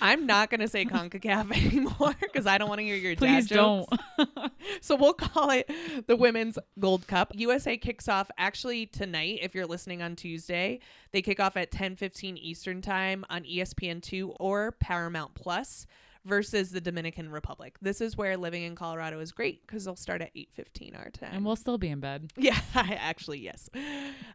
I'm not going to say CONCACAF anymore because I don't want to hear your Please dad jokes. Don't. So we'll call it the Women's Gold Cup. USA kicks off actually tonight. If you're listening on Tuesday, they kick off at 10:15 Eastern time on ESPN2 or Paramount Plus versus the Dominican Republic. This is where living in Colorado is great because they'll start at 8:15 our time. And we'll still be in bed. Yeah, actually, yes.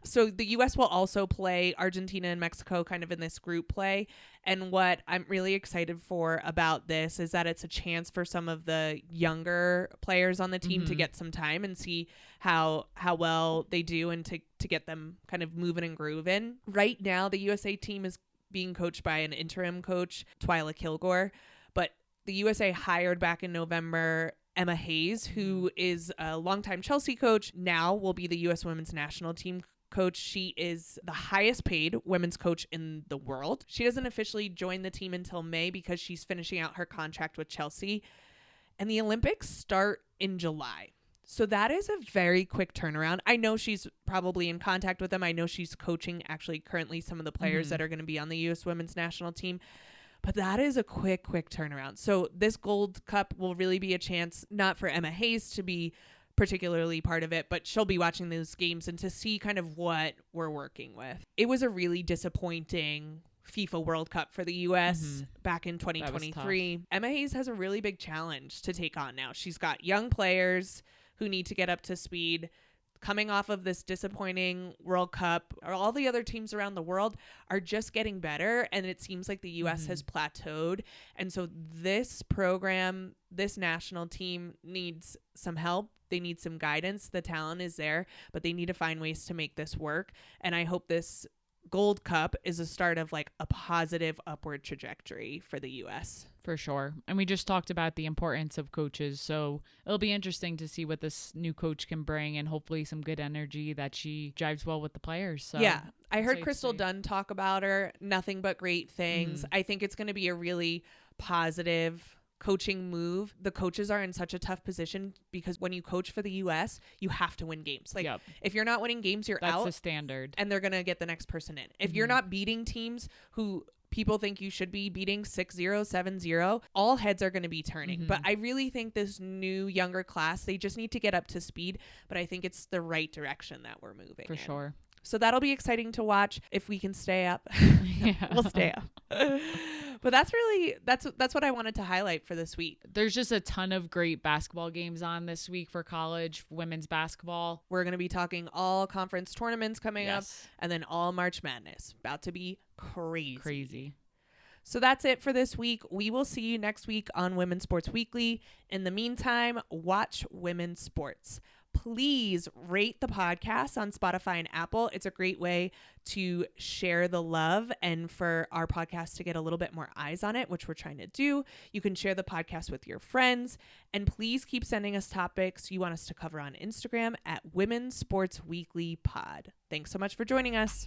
So the U.S. will also play Argentina and Mexico kind of in this group play. And what I'm really excited for about this is that it's a chance for some of the younger players on the team to get some time and see how well they do and to get them kind of moving and grooving. Right now, the USA team is being coached by an interim coach, Twyla Kilgore. But the USA hired back in November Emma Hayes, who is a longtime Chelsea coach, now will be the U.S. women's national team coach. She is the highest paid women's coach in the world. She doesn't officially join the team until May because she's finishing out her contract with Chelsea. And the Olympics start in July. So that is a very quick turnaround. I know she's probably in contact with them. I know she's coaching actually currently some of the players that are going to be on the U.S. women's national team. But that is a quick turnaround. So this Gold Cup will really be a chance, not for Emma Hayes to be particularly part of it, but she'll be watching those games and to see kind of what we're working with. It was a really disappointing FIFA World Cup for the U.S. back in 2023. Emma Hayes has a really big challenge to take on now. She's got young players who need to get up to speed. Coming off of this disappointing World Cup, or all the other teams around the world are just getting better, and it seems like the U.S. has plateaued. And so this program, this national team needs some help. They need some guidance. The talent is there, but they need to find ways to make this work. And I hope this Gold Cup is a start of like a positive upward trajectory for the U.S. For sure. And we just talked about the importance of coaches. So it'll be interesting to see what this new coach can bring and hopefully some good energy that she jives well with the players. So yeah, I heard Crystal Dunn talk about her. Nothing but great things. I think it's going to be a really positive coaching move. The coaches are in such a tough position because when you coach for the U.S., you have to win games. Like if you're not winning games, you're out. That's the standard. And they're going to get the next person in. If you're not beating teams who people think you should be beating 6-0, 7-0, all heads are going to be turning. But I really think this new younger class, they just need to get up to speed. But I think it's the right direction that we're moving For sure. So that'll be exciting to watch if we can stay up. We'll stay up. But that's what I wanted to highlight for this week. There's just a ton of great basketball games on this week for college women's basketball. We're going to be talking all conference tournaments coming up and then all March Madness. About to be crazy. So that's it for this week. We will see you next week on Women's Sports Weekly. In the meantime, watch women's sports. Please rate the podcast on Spotify and Apple. It's a great way to share the love and for our podcast to get a little bit more eyes on it, which we're trying to do. You can share the podcast with your friends, and please keep sending us topics you want us to cover on Instagram at Women's Sports Weekly Pod. Thanks so much for joining us.